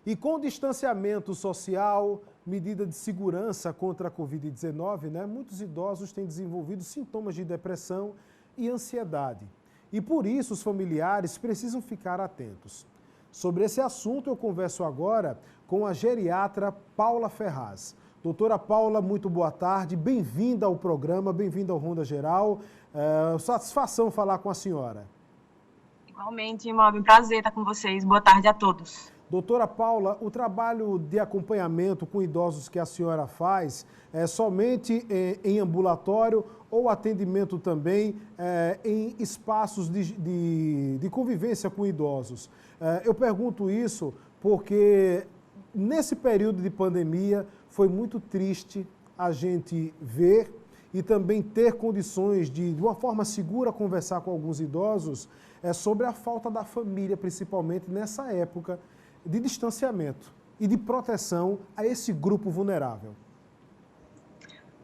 E com distanciamento social, medida de segurança contra a Covid-19, muitos idosos têm desenvolvido sintomas de depressão e ansiedade. E por isso os familiares precisam ficar atentos. Sobre esse assunto eu converso agora com a geriatra Paula Ferraz. Doutora Paula, muito boa tarde, bem-vinda ao programa, bem-vinda ao Ronda Geral. Satisfação falar com a senhora. Igualmente, Imob, um prazer estar com vocês. Boa tarde a todos. Doutora Paula, o trabalho de acompanhamento com idosos que a senhora faz é somente em ambulatório ou atendimento também em espaços de convivência com idosos? Eu pergunto isso porque nesse período de pandemia foi muito triste a gente ver e também ter condições de uma forma segura, conversar com alguns idosos sobre a falta da família, principalmente nessa época de distanciamento e de proteção a esse grupo vulnerável.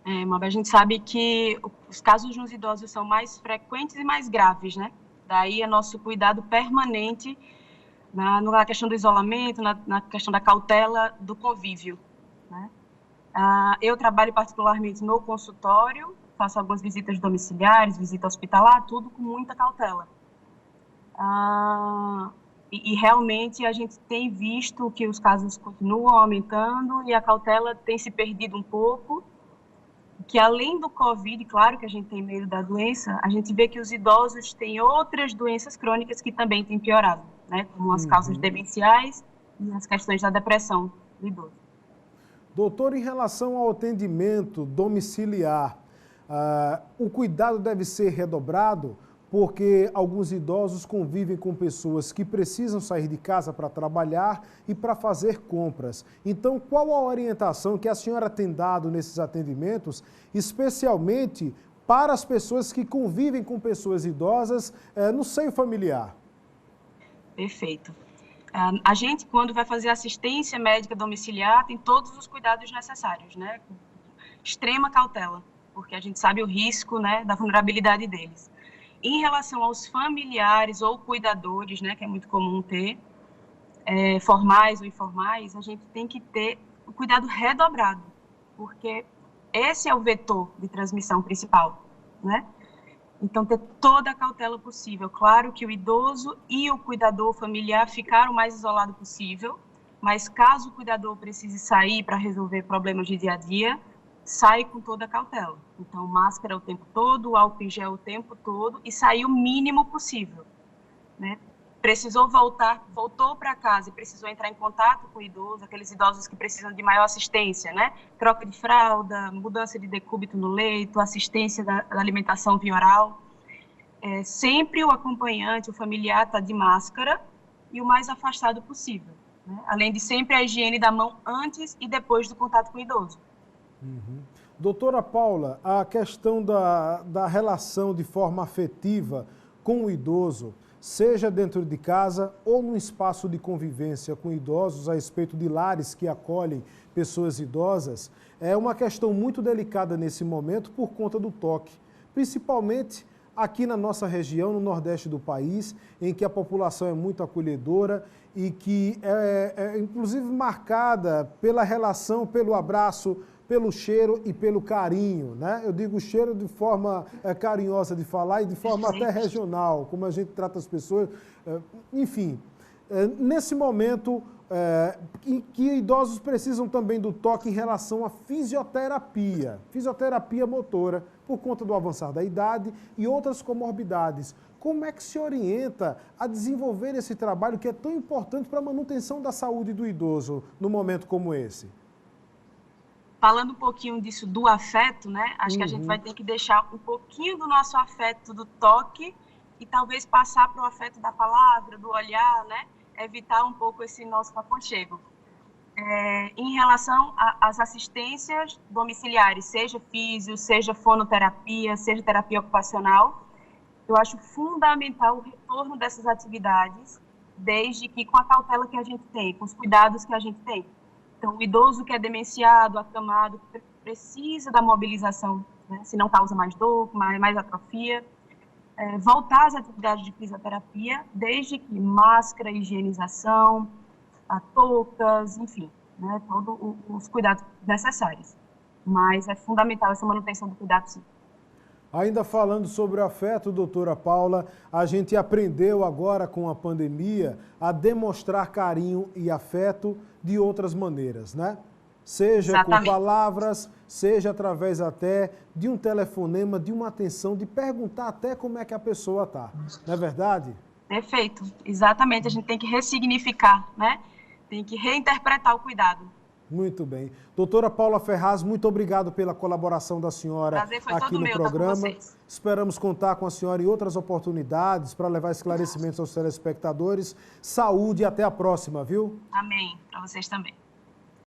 A gente sabe que os casos nos idosos são mais frequentes e mais graves, né? Daí é nosso cuidado permanente na questão do isolamento, na questão da cautela do convívio, né? Eu trabalho particularmente no consultório, faço algumas visitas domiciliares, visita hospitalar, tudo com muita cautela. E realmente a gente tem visto que os casos continuam aumentando e a cautela tem se perdido um pouco, que além do Covid, claro que a gente tem medo da doença, a gente vê que os idosos têm outras doenças crônicas que também têm piorado, né? Como as causas demenciais e as questões da depressão do idoso. Doutor, em relação ao atendimento domiciliar, o cuidado deve ser redobrado? Porque alguns idosos convivem com pessoas que precisam sair de casa para trabalhar e para fazer compras. Então, qual a orientação que a senhora tem dado nesses atendimentos, especialmente para as pessoas que convivem com pessoas idosas no seio familiar? Perfeito. A gente, quando vai fazer assistência médica domiciliar, tem todos os cuidados necessários, né? Extrema cautela, porque a gente sabe o risco, né, da vulnerabilidade deles. Em relação aos familiares ou cuidadores, né, que é muito comum ter, formais ou informais, a gente tem que ter o cuidado redobrado, porque esse é o vetor de transmissão principal, né? Então, ter toda a cautela possível. Claro que o idoso e o cuidador familiar ficaram o mais isolado possível, mas caso o cuidador precise sair para resolver problemas de dia a dia, sai com toda a cautela. Então, máscara o tempo todo, álcool em gel o tempo todo e sair o mínimo possível, né? Voltou para casa e precisou entrar em contato com o idoso, aqueles idosos que precisam de maior assistência, né? Troca de fralda, mudança de decúbito no leito, assistência da alimentação via oral. Sempre o acompanhante, o familiar, está de máscara e o mais afastado possível, né? Além de sempre a higiene da mão antes e depois do contato com o idoso. Doutora Paula, a questão da relação de forma afetiva com o idoso, seja dentro de casa ou no espaço de convivência com idosos a respeito de lares que acolhem pessoas idosas, é uma questão muito delicada nesse momento por conta do toque, principalmente aqui na nossa região, no Nordeste do país, em que a população é muito acolhedora e que é inclusive marcada pela relação, pelo abraço, pelo cheiro e pelo carinho, né? Eu digo cheiro de forma carinhosa de falar e de forma até regional, como a gente trata as pessoas. Enfim, nesse momento que idosos precisam também do toque em relação à fisioterapia motora, por conta do avançar da idade e outras comorbidades. Como é que se orienta a desenvolver esse trabalho que é tão importante para a manutenção da saúde do idoso num momento como esse? Falando um pouquinho disso do afeto, né? Acho que a gente vai ter que deixar um pouquinho do nosso afeto do toque e talvez passar para o afeto da palavra, do olhar, né? Evitar um pouco esse nosso aconchego. Em relação às assistências domiciliares, seja físio, seja fonoterapia, seja terapia ocupacional, eu acho fundamental o retorno dessas atividades, desde que com a cautela que a gente tem, com os cuidados que a gente tem. Então, o idoso que é demenciado, acamado, precisa da mobilização, né? Se não causa mais dor, mais atrofia. Voltar às atividades de fisioterapia, desde que máscara, higienização, toucas, enfim, né, todos os cuidados necessários. Mas é fundamental essa manutenção do cuidado, sim. Ainda falando sobre o afeto, doutora Paula, a gente aprendeu agora com a pandemia a demonstrar carinho e afeto de outras maneiras, né? Seja Exatamente. com palavras, seja através até de um telefonema, de uma atenção, de perguntar até como é que a pessoa está. Não é verdade? Perfeito, exatamente. A gente tem que ressignificar, né? Tem que reinterpretar o cuidado. Muito bem. Doutora Paula Ferraz, muito obrigado pela colaboração da senhora aqui no programa. Esperamos contar com a senhora em outras oportunidades para levar esclarecimentos aos telespectadores. Saúde e até a próxima, viu? Amém. Para vocês também.